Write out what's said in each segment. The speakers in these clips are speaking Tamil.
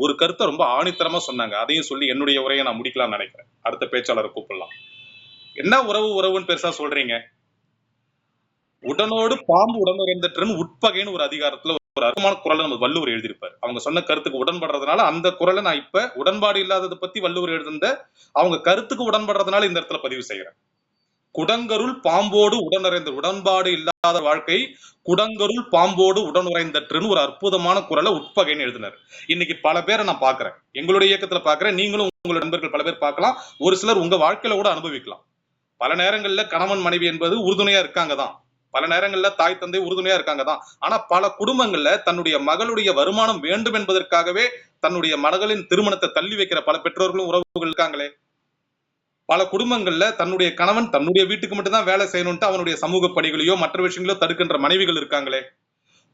ஒரு கருத்தை ரொம்ப ஆணித்தரமா சொன்னாங்க. அதையும் சொல்லி என்னுடைய உரையை நான் முடிக்கலாம்னு நினைக்கிறேன். அடுத்த பேச்சாளரை கூப்பிடலாம். என்ன உறவு உறவுன்னு பெருசா சொல்றீங்க? உடனோடு பாம்பு உடனுறைந்தற்றுன்னு உட்பகைன்னு ஒரு அதிகாரத்துல ஒரு அருமான குரலை நம்ம வள்ளுவர் எழுதியிருப்பார். அவங்க சொன்ன கருத்துக்கு உடன்படுறதுனால அந்த குரலை நான் இப்ப உடன்பாடு இல்லாததை பத்தி வள்ளுவர் எழுதுந்த அவங்க கருத்துக்கு உடன்படுறதுனால இந்த இடத்துல பதிவு செய்யறேன். குடங்கருள் பாம்போடு உடனுறைந்த உடன்பாடு இல்லாத வாழ்க்கை குடங்கருள் பாம்போடு உடனுறைந்தற்றுன்னு ஒரு அற்புதமான குரலை உட்பகைன்னு எழுதினார். இன்னைக்கு பல பேரை நான் பாக்குறேன், எங்களுடைய இயக்கத்துல பாக்குறேன், நீங்களும் உங்களுடைய நண்பர்கள் பல பேர் பார்க்கலாம், ஒரு சிலர் உங்க வாழ்க்கையில கூட அனுபவிக்கலாம். பல நேரங்கள்ல கணவன் மனைவி என்பது உறுதுணையா இருக்காங்க தான், பல நேரங்கள்ல தாய் தந்தை உறுதுணையா இருக்காங்க தான். ஆனா பல குடும்பங்கள்ல தன்னுடைய மகளுடைய வருமானம் வேண்டும் என்பதற்காகவே தன்னுடைய மகளின் திருமணத்தை தள்ளி வைக்கிற பல பெற்றோர்களும் உறவுகள் இருக்காங்களே. பல குடும்பங்கள்ல தன்னுடைய கணவன் தன்னுடைய வீட்டுக்கு மட்டும்தான் வேலை செய்யணும்ட்டு அவனுடைய சமூக பணிகளையோ மற்ற விஷயங்களோ தடுக்கின்ற மனைவிகள் இருக்காங்களே.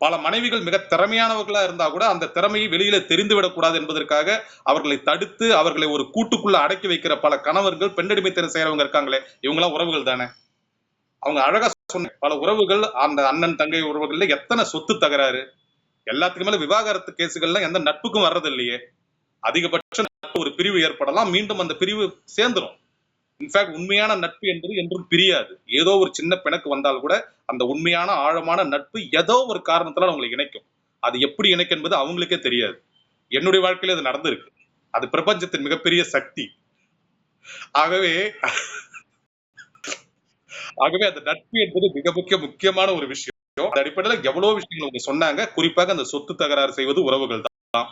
பல மனைவிகள் மிக திறமையானவர்களா இருந்தா கூட அந்த திறமையை வெளியில தெரிந்து விடக்கூடாது என்பதற்காக அவர்களை தடுத்து அவர்களை ஒரு கூட்டுக்குள்ள அடக்கி வைக்கிற பல கணவர்கள் பெண்ணடிமைத்தனம் செய்யறவங்க இருக்காங்களே. இவங்களாம் உறவுகள் தானே. அவங்க அழகா சொன்ன பல உறவுகள், அந்த அண்ணன் தங்கை உறவுகள்ல எத்தனை சொத்து தகராறு, எல்லாத்துக்கு மேல விவாகரத்து கேசுகள்லாம் எந்த நட்புக்கும் வர்றது இல்லையே. அதிகபட்ச ஒரு பிரிவு ஏற்படலாம், மீண்டும் அந்த பிரிவு சேர்ந்துரும். இன்ஃபேக்ட் உண்மையான நட்பு என்பது என்றும் பிரியாது. ஏதோ ஒரு சின்ன பிணக்கு வந்தால் கூட அந்த உண்மையான ஆழமான நட்பு ஏதோ ஒரு காரணத்தினால அவங்களை இணைக்கும். அது எப்படி இணைக்கும் என்பது அவங்களுக்கே தெரியாது. என்னுடைய வாழ்க்கையில அது நடந்திருக்கு. அது பிரபஞ்சத்தின் மிகப்பெரிய சக்தி. ஆகவே அந்த நட்பு என்பது மிக முக்கியமான ஒரு விஷயம். அந்த அடிப்படையில் எவ்வளவு விஷயங்கள் அவங்க சொன்னாங்க. குறிப்பாக அந்த சொத்து தகராறு செய்வது உறவுகள் தான்.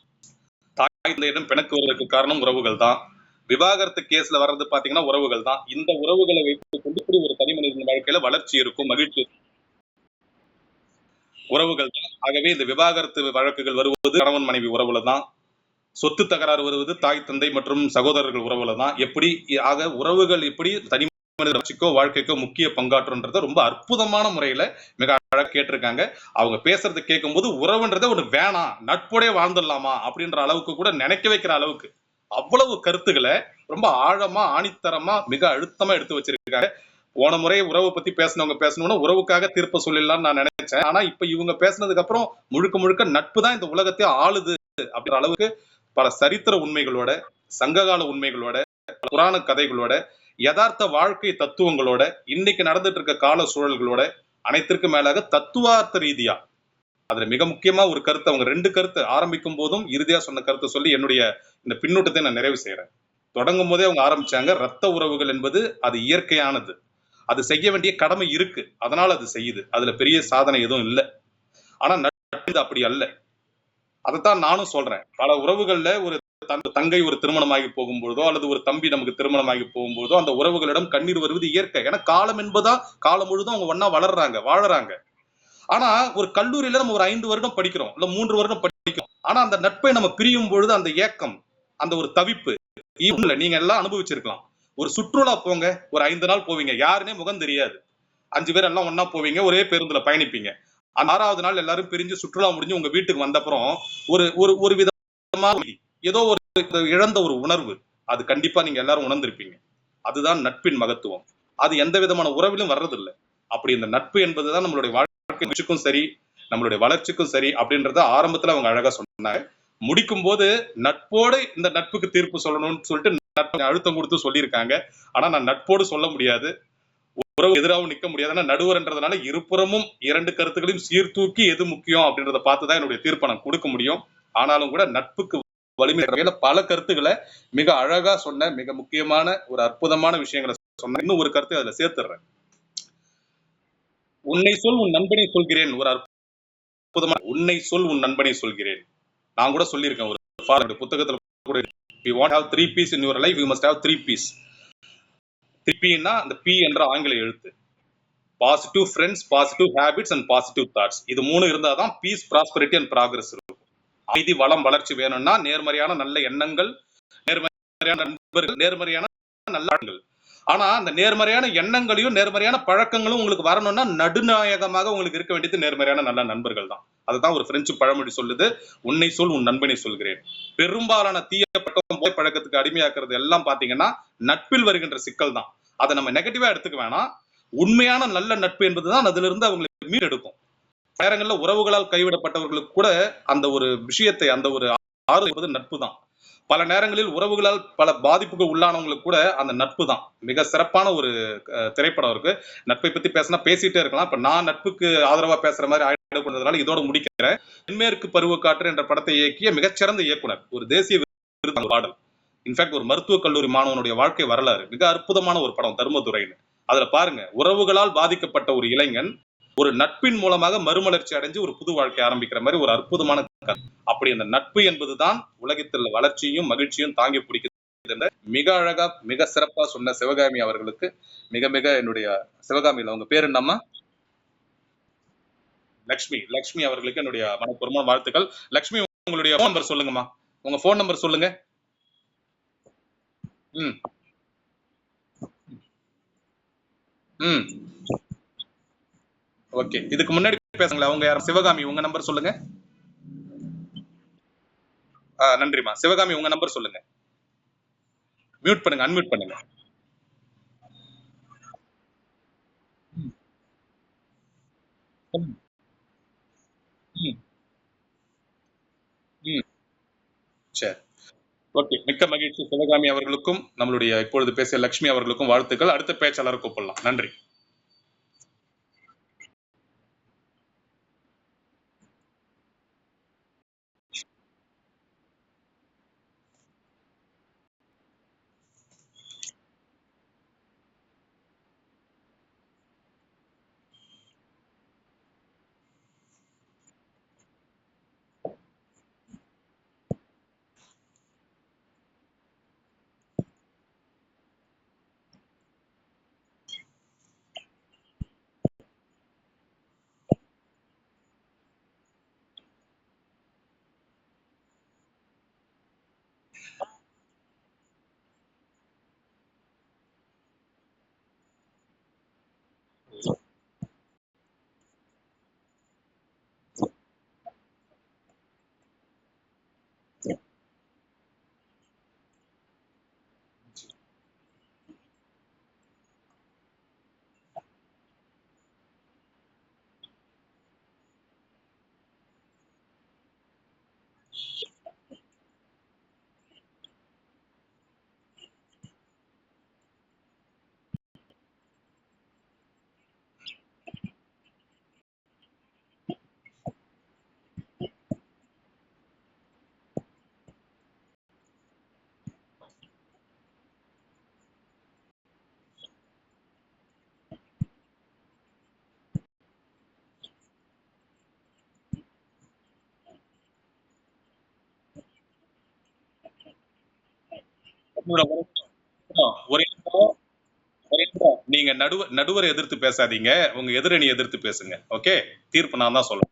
தாய் தந்தையிடம் பிணக்கு வருவதற்கு காரணம் உறவுகள் தான். விவாகரத்து கேஸ்ல வர்றது பாத்தீங்கன்னா உறவுகள் தான். இந்த உறவுகளை வைத்துக் கொண்டு இப்படி ஒரு தனி மனிதன் வாழ்க்கையில வளர்ச்சி இருக்கும், மகிழ்ச்சி உறவுகள் தான். ஆகவே இந்த விவாகரத்து வழக்குகள் வருவது கணவன் மனைவி உறவுல தான். சொத்து தகராறு வருவது தாய் தந்தை மற்றும் சகோதரர்கள் உறவுல தான். எப்படி ஆக உறவுகள் எப்படி தனி மனித வளர்ச்சிக்கோ வாழ்க்கைக்கோ முக்கிய பங்காற்றுன்றத ரொம்ப அற்புதமான முறையில மிக அழகா கேட்டிருக்காங்க. அவங்க பேசுறது கேட்கும் போது உறவுன்றத ஒண்ணு வேணாம், நட்போடே வாழ்ந்துடலாமா அப்படின்ற அளவுக்கு கூட நினைக்க வைக்கிற அளவுக்கு அவ்வளவு கருத்துக்களை ரொம்ப ஆழமா ஆணித்தரமா மிக அழுத்தமா எடுத்து வச்சிருக்காங்க. போன முறை உறவை பத்தி பேசணும்னா உறவுக்காக தீர்ப்ப சொல்லிடலாம்னு நான் நினைச்சேன். ஆனா இப்ப இவங்க பேசினதுக்கு அப்புறம் முழுக்க முழுக்க நட்பு தான் இந்த உலகத்தை ஆளுது அப்படின்ற அளவுக்கு பல சரித்திர உண்மைகளோட, சங்ககால உண்மைகளோட, புராண கதைகளோட, யதார்த்த வாழ்க்கை தத்துவங்களோட, இன்னைக்கு நடந்துட்டு இருக்க கால சூழல்களோட, அனைத்திற்கும் மேலாக தத்துவார்த்த ரீதியா அதுல மிக முக்கியமா ஒரு கருத்து, அவங்க 2 கருத்து ஆரம்பிக்கும் போதும் இறுதியா சொன்ன கருத்தை சொல்லி என்னுடைய இந்த பின்னூட்டத்தை நான் நிறைவு செய்யறேன். தொடங்கும் போதே அவங்க ஆரம்பிச்சாங்க, ரத்த உறவுகள் என்பது அது இயற்கையானது, அது செய்ய வேண்டிய கடமை இருக்கு, அதனால அது செய்யுது, அதுல பெரிய சாதனை எதுவும் இல்லை. ஆனா நட்பு அப்படி அல்ல. அதைத்தான் நானும் சொல்றேன். பல உறவுகள்ல ஒரு தங்கை ஒரு திருமணமாகி போகும்போதோ அல்லது ஒரு தம்பி நமக்கு திருமணமாகி போகும்போதோ அந்த உறவுகளிடம் கண்ணீர் வருவது இயற்கை. ஏன்னா காலம் என்பதா காலம் முழுதும் அவங்க ஒன்னா வளர்றாங்க, வாழறாங்க. ஆனா ஒரு கல்லூரியில நம்ம ஒரு 5 வருடம் படிக்கிறோம், இல்ல 3 வருடம் படிக்கிறோம். ஆனா அந்த நட்பை நம்ம பிரியும் பொழுது அந்த ஏக்கம், அந்த ஒரு தவிப்பு நீங்க எல்லாம் அனுபவிச்சிருக்கலாம். ஒரு சுற்றுலா போங்க, ஒரு 5 நாள் போவீங்க, யாருன்னே முகம் தெரியாது, 5 பேர் எல்லாம் ஒன்னா போவீங்க, ஒரே பேருந்துல பயணிப்பீங்க. அந்த 6வது நாள் எல்லாரும் பிரிஞ்சு சுற்றுலா முடிஞ்சு உங்க வீட்டுக்கு வந்த அப்புறம் ஒரு ஒரு ஒரு விதமா ஏதோ ஒரு இழந்த ஒரு உணர்வு, அது கண்டிப்பா நீங்க எல்லாரும் உணர்ந்திருப்பீங்க. அதுதான் நட்பின் மகத்துவம். அது எந்த விதமான உறவிலும் வர்றதில்லை. அப்படி இந்த நட்பு என்பதுதான் நம்மளுடைய வாழ்க்கைக்கும் சரி, நம்மளுடைய வளர்ச்சிக்கும் சரி அப்படின்றத ஆரம்பத்துல அவங்க அழகா சொன்னாங்க. முடிக்கும் போது நட்போடு இந்த நட்புக்கு தீர்ப்பு சொல்லணும்னு சொல்லிட்டு நட்பை அழுத்தம் கொடுத்து சொல்லியிருக்காங்க. ஆனா நான் நட்போடு சொல்ல முடியாது, உறவு எதிராகவும் நிக்க முடியாது. ஆனா நடுவர்ன்றதுனால இருபுறமும் 2 கருத்துக்களையும் சீர்தூக்கி எது முக்கியம் அப்படின்றத பார்த்துதான் என்னுடைய தீர்ப்பை நான் கொடுக்க முடியும். ஆனாலும் கூட நட்புக்கு வலிமை வகையில பல கருத்துக்களை மிக அழகா சொன்ன மிக முக்கியமான ஒரு அற்புதமான விஷயங்களை சொன்ன இன்னும் ஒரு கருத்தை அதுல சேர்த்துடுறேன். உன்னை சொல் உன் நண்பனை சொல்கிறேன், ஒரு அற்புதமான உன்னை சொல் உன் நண்பனை சொல்கிறேன். நான் கூட சொல்லியிருக்கேன் ஒரு புத்தகத்துல கூட, you want to have 3 P's in your life, you must have 3 P's. 3 Pன்னா அந்த P என்ற ஆங்கில எழுத்து, positive friends, positive habits and positive thoughts. இது 3 இருந்தாதான் பீஸ், ப்ராஸ்பரிட்டி அண்ட் ப்ராக்ரஸ் இருக்கும். அமைதி, வளம், வளர்ச்சி வேணும்னா நேர்மறையான நல்ல எண்ணங்கள், நேர்மறையான நண்பர்கள், நேர்மறையான நல்ல ஆண்கள். ஆனா அந்த நேர்மறையான எண்ணங்களையும் நேர்மறையான பழக்கங்களும் உங்களுக்கு வரணும்னா நடுநாயகமாக உங்களுக்கு இருக்க வேண்டியது நேர்மறையான நல்ல நண்பர்கள் தான். அதுதான் ஒரு பிரெஞ்சு பழமொழி சொல்லுது, உன்னை சொல் உன் நண்பனை சொல்கிறேன். பெரும்பாலான தீய பழக்கம், போய் பழக்கத்துக்கு அடிமையாக்குறது எல்லாம் பாத்தீங்கன்னா நட்பில் வருகின்ற சிக்கல் தான். அதை நம்ம நெகட்டிவா எடுத்துக்க வேணாம். உண்மையான நல்ல நட்பு என்பதுதான் அதுல இருந்து அவங்களுக்கு மீட்டெடுக்கும். நேரங்கள்ல உறவுகளால் கைவிடப்பட்டவர்களுக்கு கூட அந்த ஒரு விஷயத்தை, அந்த ஒரு ஆறுவது நட்பு தான். பல நேரங்களில் உறவுகளால் பல பாதிப்புக்கு உள்ளானவங்களுக்கு கூட அந்த நட்பு தான் மிக சிறப்பான ஒரு திரைப்படம் இருக்கு. நட்பை பத்தி பேசினா பேசிட்டே இருக்கலாம். இப்ப நான் நட்புக்கு ஆதரவா பேசுற மாதிரி ஆயிடக்கூடாதனால இதோட முடிக்கிறேன். தென்மேற்கு பருவக்காற்று என்ற படத்தை இயக்கிய மிகச்சிறந்த இயக்குனர், ஒரு தேசிய விருது பாடல். இன்ஃபேக்ட் ஒரு மருத்துவக் கல்லூரி மாணவனுடைய வாழ்க்கை வரலாறு, மிக அற்புதமான ஒரு படம் தர்மதுரைன்னு. அதுல பாருங்க, உறவுகளால் பாதிக்கப்பட்ட ஒரு இளைஞன் ஒரு நட்பின் மூலமாக மறுமலர்ச்சி அடைஞ்சு ஒரு புது வாழ்க்கை ஆரம்பிக்கிற மாதிரி ஒரு அற்புதமான கதை. அப்படி அந்த நட்பு என்பதுதான் உலகத்தில் வளர்ச்சியும் மகிழ்ச்சியும் தாங்கி பிடிக்கிறது. மிக அழகா மிக சிறப்பா சொன்ன சிவகாமி அவர்களுக்கு மிக மிக என்னுடைய சிவகாமியில உங்க பேர் என்னம்மா? லக்ஷ்மி. லக்ஷ்மி அவர்களுக்கு என்னுடைய மனப்பூர்வமான வாழ்த்துக்கள். லக்ஷ்மி, உங்களுடைய போன் நம்பர் சொல்லுங்கம்மா. உங்க போன் நம்பர் சொல்லுங்க. ம் ம் ஓகே. இதுக்கு முன்னாடி பேசுங்களா அவங்க யாரும்? சிவகாமி, உங்க நம்பர் சொல்லுங்க. நன்றிமா. சிவகாமி, உங்க நம்பர் சொல்லுங்க. மியூட் பண்ணுங்க, அன்மியூட் பண்ணுங்க. ம், ம், ம். சரி. ஓகே. மிக்க மகிழ்ச்சி. சிவகாமி அவர்களுக்கும் நம்மளுடைய இப்பொழுது பேசிய லட்சுமி அவர்களுக்கும் வாழ்த்துக்கள். அடுத்த பேச்சாளர் கூப்பிடலாம். நன்றி. ஒரே நீங்க நடுவரை எதிர்த்து பேசாதீங்க. உங்க எதிரணி எதிர்த்து பேசுங்க. ஓகே. தீர்ப்பு நான் தான் சொல்லணும்.